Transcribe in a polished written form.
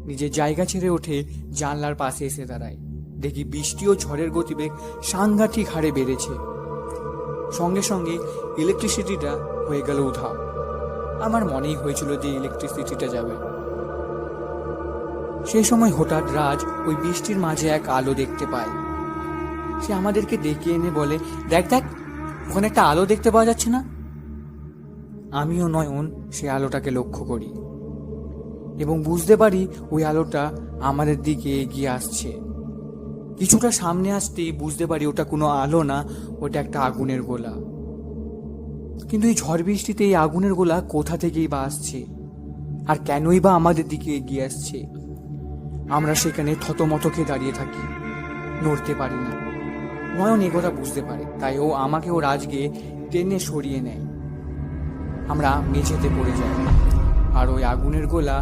নিজের জায়গা ছেড়ে ওঠে জানলার পাশে এসে দাঁড়ায়। দেখি বৃষ্টি ও ঝড়ের গতিবেগ সাংঘাতিক হারে বেড়েছে। সঙ্গে সঙ্গে ইলেকট্রিসিটিটা হয়ে গেল উধাও। আমার মনেই হয়েছিল যে ইলেকট্রিসিটিটা যাবে। সেই সময় হঠাৎ রাজ ওই বৃষ্টির মাঝে এক আলো দেখতে পায়। সে আমাদেরকে ডেকে এনে বলে, দেখ দেখ, ওখানে একটা আলো দেখতে পাওয়া যাচ্ছে না? আমিও নয়ন সে আলোটাকে লক্ষ্য করি এবং বুঝতে পারি ওই আলোটা আমাদের দিকে এগিয়ে আসছে। কিছুটা সামনে আসতেই বুঝতে পারি ওটা কোনো আলো না, ওটা একটা আগুনের গোলা। কিন্তু এই ঝড় বৃষ্টিতে এই আগুনের গোলা কোথা থেকেই বা আসছে, আর কেনই বা আমাদের দিকে এগিয়ে আসছে? আমরা সেখানে থতমত খেয়ে দাঁড়িয়ে থাকি, নড়তে পারি না। নয়ন এগোটা বুঝতে পারে, তাই ও আমাকে ও রাজকে টেনে সরিয়ে নেয়। আমরা মেঝেতে পড়ে যাই, আর ওই আগুনের গোলা